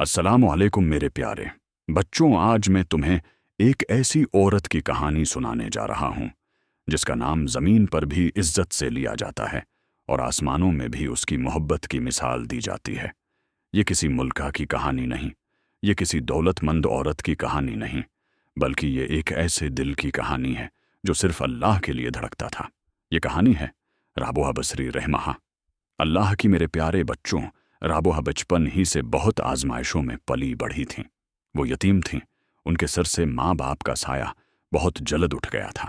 السلام علیکم میرے پیارے بچوں، آج میں تمہیں ایک ایسی عورت کی کہانی سنانے جا رہا ہوں جس کا نام زمین پر بھی عزت سے لیا جاتا ہے اور آسمانوں میں بھی اس کی محبت کی مثال دی جاتی ہے۔ یہ کسی ملکہ کی کہانی نہیں، یہ کسی دولت مند عورت کی کہانی نہیں، بلکہ یہ ایک ایسے دل کی کہانی ہے جو صرف اللہ کے لیے دھڑکتا تھا۔ یہ کہانی ہے رابعہ بصری رحمہا۔ اللہ کی میرے پیارے بچوں، رابعہ بچپن ہی سے بہت آزمائشوں میں پلی بڑھی تھیں۔ وہ یتیم تھیں، ان کے سر سے ماں باپ کا سایہ بہت جلد اٹھ گیا تھا۔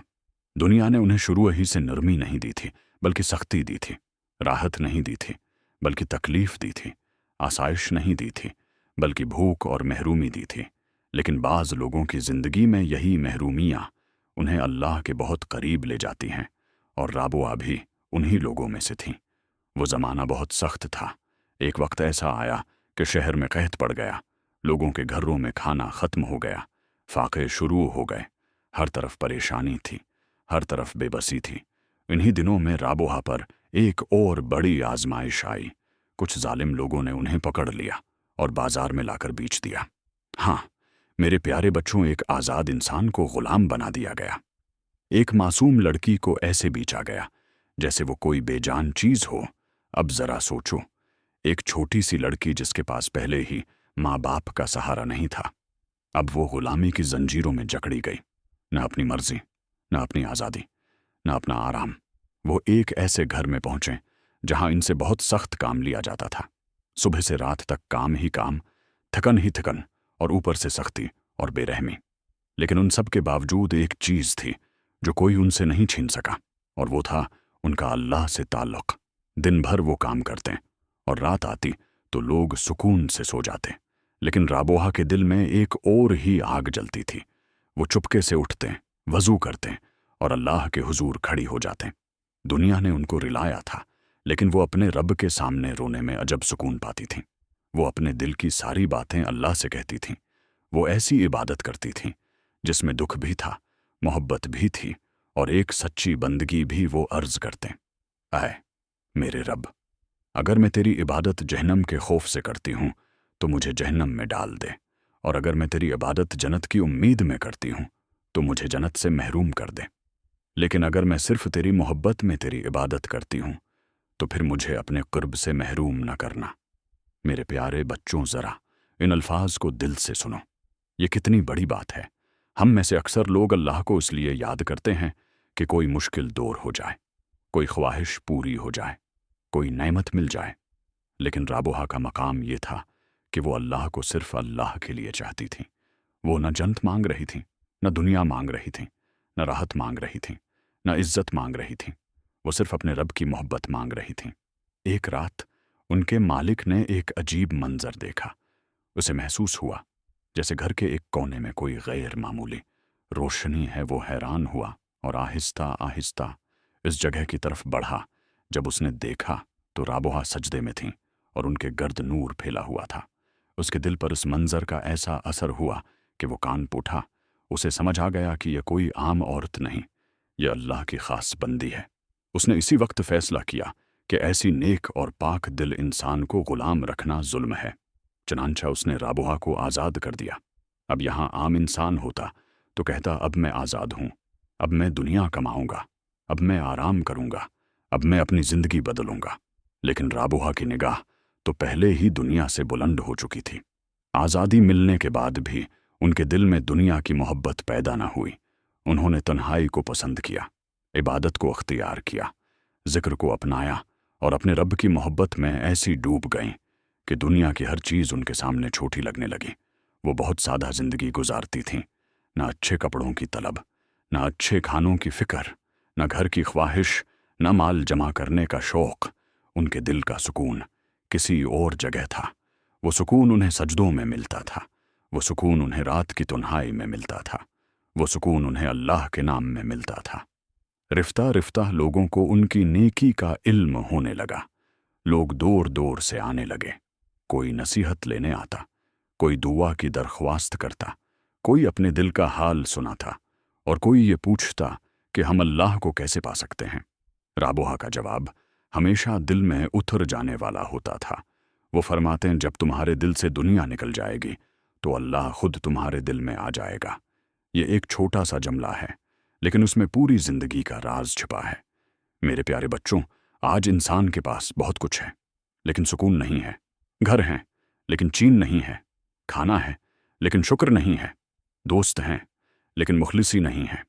دنیا نے انہیں شروع ہی سے نرمی نہیں دی تھی بلکہ سختی دی تھی، راحت نہیں دی تھی بلکہ تکلیف دی تھی، آسائش نہیں دی تھی بلکہ بھوک اور محرومی دی تھی۔ لیکن بعض لوگوں کی زندگی میں یہی محرومیاں انہیں اللہ کے بہت قریب لے جاتی ہیں، اور رابعہ بھی انہی لوگوں میں سے تھیں۔ وہ زمانہ بہت سخت تھا۔ ایک وقت ایسا آیا کہ شہر میں قحط پڑ گیا، لوگوں کے گھروں میں کھانا ختم ہو گیا، فاقے شروع ہو گئے، ہر طرف پریشانی تھی، ہر طرف بے بسی تھی۔ انہی دنوں میں رابعہ پر ایک اور بڑی آزمائش آئی۔ کچھ ظالم لوگوں نے انہیں پکڑ لیا اور بازار میں لا کر بیچ دیا۔ ہاں میرے پیارے بچوں، ایک آزاد انسان کو غلام بنا دیا گیا۔ ایک معصوم لڑکی کو ایسے بیچا گیا جیسے وہ کوئی بے جان چیز ہو۔ اب ذرا سوچو، ایک چھوٹی سی لڑکی جس کے پاس پہلے ہی ماں باپ کا سہارا نہیں تھا، اب وہ غلامی کی زنجیروں میں جکڑی گئی۔ نہ اپنی مرضی، نہ اپنی آزادی، نہ اپنا آرام۔ وہ ایک ایسے گھر میں پہنچے جہاں ان سے بہت سخت کام لیا جاتا تھا۔ صبح سے رات تک کام ہی کام، تھکن ہی تھکن، اور اوپر سے سختی اور بے رحمی۔ لیکن ان سب کے باوجود ایک چیز تھی جو کوئی ان سے نہیں چھین سکا، اور وہ تھا ان کا اللہ سے تعلق۔ دن بھر وہ کام کرتے اور رات آتی تو لوگ سکون سے سو جاتے، لیکن رابعہ کے دل میں ایک اور ہی آگ جلتی تھی۔ وہ چپکے سے اٹھتے، وضو کرتے اور اللہ کے حضور کھڑی ہو جاتے۔ دنیا نے ان کو رلایا تھا، لیکن وہ اپنے رب کے سامنے رونے میں عجب سکون پاتی تھیں۔ وہ اپنے دل کی ساری باتیں اللہ سے کہتی تھیں۔ وہ ایسی عبادت کرتی تھیں جس میں دکھ بھی تھا، محبت بھی تھی، اور ایک سچی بندگی بھی۔ وہ عرض کرتے، اے میرے رب، اگر میں تیری عبادت جہنم کے خوف سے کرتی ہوں تو مجھے جہنم میں ڈال دے، اور اگر میں تیری عبادت جنت کی امید میں کرتی ہوں تو مجھے جنت سے محروم کر دے۔ لیکن اگر میں صرف تیری محبت میں تیری عبادت کرتی ہوں تو پھر مجھے اپنے قرب سے محروم نہ کرنا۔ میرے پیارے بچوں، ذرا ان الفاظ کو دل سے سنو۔ یہ کتنی بڑی بات ہے۔ ہم میں سے اکثر لوگ اللہ کو اس لیے یاد کرتے ہیں کہ کوئی مشکل دور ہو جائے، کوئی خواہش پوری ہو جائے، کوئی نعمت مل جائے۔ لیکن رابعہ کا مقام یہ تھا کہ وہ اللہ کو صرف اللہ کے لیے چاہتی تھیں۔ وہ نہ جنت مانگ رہی تھیں، نہ دنیا مانگ رہی تھیں، نہ راحت مانگ رہی تھیں، نہ عزت مانگ رہی تھیں۔ وہ صرف اپنے رب کی محبت مانگ رہی تھیں۔ ایک رات ان کے مالک نے ایک عجیب منظر دیکھا۔ اسے محسوس ہوا جیسے گھر کے ایک کونے میں کوئی غیر معمولی روشنی ہے۔ وہ حیران ہوا اور آہستہ آہستہ اس جگہ کی طرف بڑھا۔ جب اس نے دیکھا تو رابعہ سجدے میں تھیں اور ان کے گرد نور پھیلا ہوا تھا۔ اس کے دل پر اس منظر کا ایسا اثر ہوا کہ وہ کانپ اٹھا۔ اسے سمجھ آ گیا کہ یہ کوئی عام عورت نہیں، یہ اللہ کی خاص بندی ہے۔ اس نے اسی وقت فیصلہ کیا کہ ایسی نیک اور پاک دل انسان کو غلام رکھنا ظلم ہے۔ چنانچہ اس نے رابعہ کو آزاد کر دیا۔ اب یہاں عام انسان ہوتا تو کہتا، اب میں آزاد ہوں، اب میں دنیا کماؤں گا، اب میں آرام کروں گا، اب میں اپنی زندگی بدلوں گا۔ لیکن رابعہ کی نگاہ تو پہلے ہی دنیا سے بلند ہو چکی تھی۔ آزادی ملنے کے بعد بھی ان کے دل میں دنیا کی محبت پیدا نہ ہوئی۔ انہوں نے تنہائی کو پسند کیا، عبادت کو اختیار کیا، ذکر کو اپنایا، اور اپنے رب کی محبت میں ایسی ڈوب گئیں کہ دنیا کی ہر چیز ان کے سامنے چھوٹی لگنے لگی۔ وہ بہت سادہ زندگی گزارتی تھیں، نہ اچھے کپڑوں کی طلب، نہ اچھے کھانوں کی فکر، نہ گھر کی خواہش، نہ مال جمع کرنے کا شوق۔ ان کے دل کا سکون کسی اور جگہ تھا۔ وہ سکون انہیں سجدوں میں ملتا تھا، وہ سکون انہیں رات کی تنہائی میں ملتا تھا، وہ سکون انہیں اللہ کے نام میں ملتا تھا۔ رفتہ رفتہ لوگوں کو ان کی نیکی کا علم ہونے لگا۔ لوگ دور دور سے آنے لگے۔ کوئی نصیحت لینے آتا، کوئی دعا کی درخواست کرتا، کوئی اپنے دل کا حال سناتا، اور کوئی یہ پوچھتا کہ ہم اللہ کو کیسے پا سکتے ہیں۔ رابعہ کا جواب ہمیشہ دل میں اتر جانے والا ہوتا تھا۔ وہ فرماتے ہیں جب تمہارے دل سے دنیا نکل جائے گی تو اللہ خود تمہارے دل میں آ جائے گا۔ یہ ایک چھوٹا سا جملہ ہے، لیکن اس میں پوری زندگی کا راز چھپا ہے۔ میرے پیارے بچوں، آج انسان کے پاس بہت کچھ ہے، لیکن سکون نہیں ہے۔ گھر ہیں لیکن چین نہیں ہے، کھانا ہے لیکن شکر نہیں ہے، دوست ہیں لیکن مخلصی نہیں ہے۔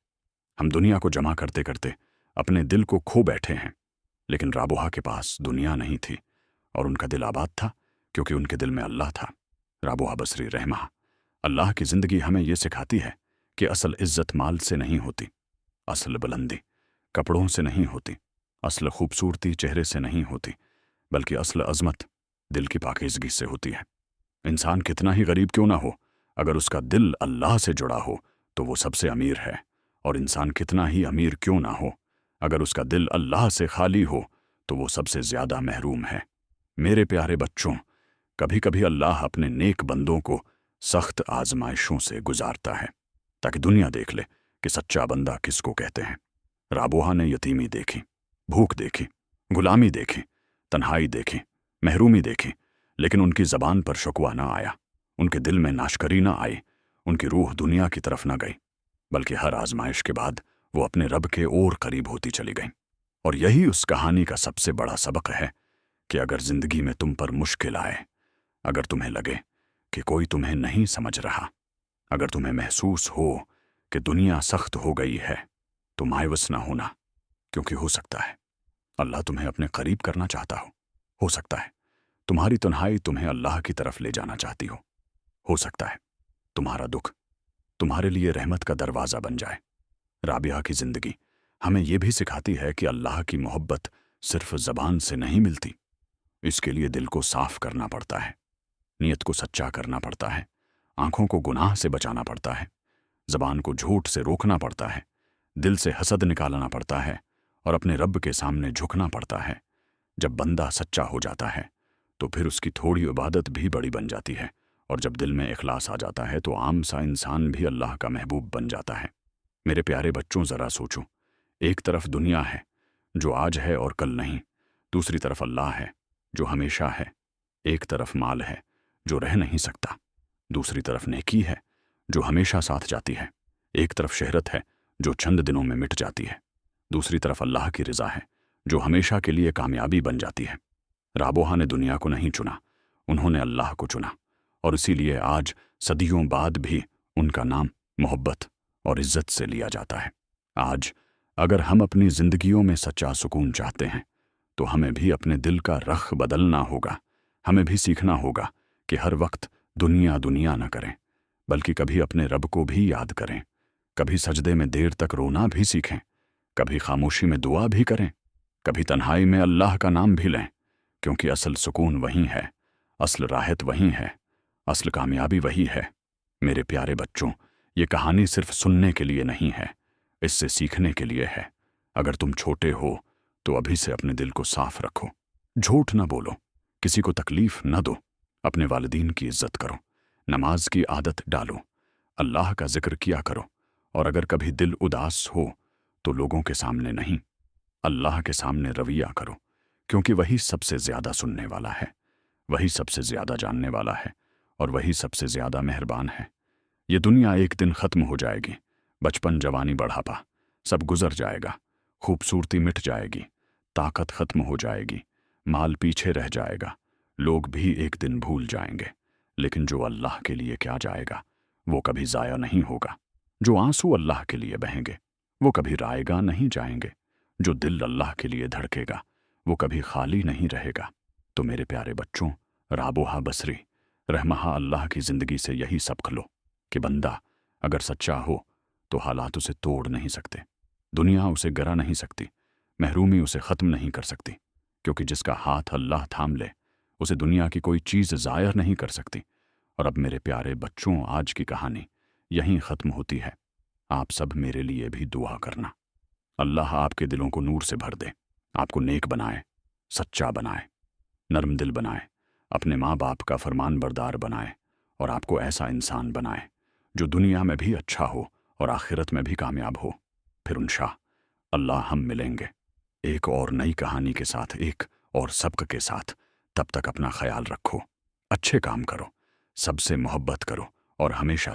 ہم دنیا کو جمع کرتے کرتے اپنے دل کو کھو بیٹھے ہیں، لیکن رابوہا کے پاس دنیا نہیں تھی اور ان کا دل آباد تھا کیونکہ ان کے دل میں اللہ تھا۔ رابوہا بصری رحمہ اللہ کی زندگی ہمیں یہ سکھاتی ہے کہ اصل عزت مال سے نہیں ہوتی، اصل بلندی کپڑوں سے نہیں ہوتی، اصل خوبصورتی چہرے سے نہیں ہوتی، بلکہ اصل عظمت دل کی پاکیزگی سے ہوتی ہے۔ انسان کتنا ہی غریب کیوں نہ ہو، اگر اس کا دل اللہ سے جڑا ہو تو وہ سب سے امیر ہے، اور انسان کتنا ہی امیر کیوں نہ ہو، اگر اس کا دل اللہ سے خالی ہو تو وہ سب سے زیادہ محروم ہے۔ میرے پیارے بچوں، کبھی کبھی اللہ اپنے نیک بندوں کو سخت آزمائشوں سے گزارتا ہے تاکہ دنیا دیکھ لے کہ سچا بندہ کس کو کہتے ہیں۔ رابوہا نے یتیمی دیکھی، بھوک دیکھی، غلامی دیکھی، تنہائی دیکھی، محرومی دیکھی، لیکن ان کی زبان پر شکوہ نہ آیا، ان کے دل میں ناشکری نہ آئی، ان کی روح دنیا کی طرف نہ گئی، بلکہ ہر آزمائش کے بعد وہ اپنے رب کے اور قریب ہوتی چلی گئیں۔ اور یہی اس کہانی کا سب سے بڑا سبق ہے کہ اگر زندگی میں تم پر مشکل آئے، اگر تمہیں لگے کہ کوئی تمہیں نہیں سمجھ رہا، اگر تمہیں محسوس ہو کہ دنیا سخت ہو گئی ہے، تو مایوس نہ ہونا، کیونکہ ہو سکتا ہے اللہ تمہیں اپنے قریب کرنا چاہتا ہو سکتا ہے تمہاری تنہائی تمہیں اللہ کی طرف لے جانا چاہتی ہو سکتا ہے تمہارا دکھ تمہارے لیے رحمت کا دروازہ بن جائے۔ رابعہ کی زندگی ہمیں یہ بھی سکھاتی ہے کہ اللہ کی محبت صرف زبان سے نہیں ملتی، اس کے لیے دل کو صاف کرنا پڑتا ہے، نیت کو سچا کرنا پڑتا ہے، آنکھوں کو گناہ سے بچانا پڑتا ہے، زبان کو جھوٹ سے روکنا پڑتا ہے، دل سے حسد نکالنا پڑتا ہے، اور اپنے رب کے سامنے جھکنا پڑتا ہے۔ جب بندہ سچا ہو جاتا ہے تو پھر اس کی تھوڑی عبادت بھی بڑی بن جاتی ہے، اور جب دل میں اخلاص آ جاتا ہے تو عام سا انسان بھی اللہ کا محبوب بن جاتا ہے۔ میرے پیارے بچوں، ذرا سوچو، ایک طرف دنیا ہے جو آج ہے اور کل نہیں، دوسری طرف اللہ ہے جو ہمیشہ ہے، ایک طرف مال ہے جو رہ نہیں سکتا، دوسری طرف نیکی ہے جو ہمیشہ ساتھ جاتی ہے، ایک طرف شہرت ہے جو چند دنوں میں مٹ جاتی ہے، دوسری طرف اللہ کی رضا ہے جو ہمیشہ کے لیے کامیابی بن جاتی ہے۔ رابوہا نے دنیا کو نہیں چنا، انہوں نے اللہ کو چنا، اور اسی لیے آج صدیوں بعد بھی ان کا نام محبت اور عزت سے لیا جاتا ہے۔ آج اگر ہم اپنی زندگیوں میں سچا سکون چاہتے ہیں تو ہمیں بھی اپنے دل کا رخ بدلنا ہوگا، ہمیں بھی سیکھنا ہوگا کہ ہر وقت دنیا دنیا نہ کریں، بلکہ کبھی اپنے رب کو بھی یاد کریں، کبھی سجدے میں دیر تک رونا بھی سیکھیں، کبھی خاموشی میں دعا بھی کریں، کبھی تنہائی میں اللہ کا نام بھی لیں، کیونکہ اصل سکون وہی ہے، اصل راحت وہی ہے، اصل کامیابی وہی ہے۔ میرے پیارے بچوں، یہ کہانی صرف سننے کے لیے نہیں ہے، اس سے سیکھنے کے لیے ہے۔ اگر تم چھوٹے ہو تو ابھی سے اپنے دل کو صاف رکھو، جھوٹ نہ بولو، کسی کو تکلیف نہ دو، اپنے والدین کی عزت کرو، نماز کی عادت ڈالو، اللہ کا ذکر کیا کرو، اور اگر کبھی دل اداس ہو تو لوگوں کے سامنے نہیں، اللہ کے سامنے رویہ کرو، کیونکہ وہی سب سے زیادہ سننے والا ہے، وہی سب سے زیادہ جاننے والا ہے، اور وہی سب سے زیادہ مہربان ہے۔ یہ دنیا ایک دن ختم ہو جائے گی، بچپن، جوانی، بڑھاپا سب گزر جائے گا، خوبصورتی مٹ جائے گی، طاقت ختم ہو جائے گی، مال پیچھے رہ جائے گا، لوگ بھی ایک دن بھول جائیں گے، لیکن جو اللہ کے لیے کیا جائے گا وہ کبھی ضائع نہیں ہوگا، جو آنسو اللہ کے لیے بہیں گے وہ کبھی رائے گا نہیں جائیں گے، جو دل اللہ کے لیے دھڑکے گا وہ کبھی خالی نہیں رہے گا۔ تو میرے پیارے بچوں، رابوہا بصری رحمہ اللہ کی زندگی سے یہی سبق لو کہ بندہ اگر سچا ہو تو حالات اسے توڑ نہیں سکتے، دنیا اسے گرا نہیں سکتی، محرومی اسے ختم نہیں کر سکتی، کیونکہ جس کا ہاتھ اللہ تھام لے اسے دنیا کی کوئی چیز ظاہر نہیں کر سکتی۔ اور اب میرے پیارے بچوں، آج کی کہانی یہیں ختم ہوتی ہے۔ آپ سب میرے لیے بھی دعا کرنا، اللہ آپ کے دلوں کو نور سے بھر دے، آپ کو نیک بنائے، سچا بنائے، نرم دل بنائے، اپنے ماں باپ کا فرمان بردار بنائے، اور آپ کو ایسا انسان بنائے جو دنیا میں بھی اچھا ہو اور آخرت میں بھی کامیاب ہو۔ پھر انشاء اللہ ہم ملیں گے ایک اور نئی کہانی کے ساتھ، ایک اور سبق کے ساتھ۔ تب تک اپنا خیال رکھو، اچھے کام کرو، سب سے محبت کرو اور ہمیشہ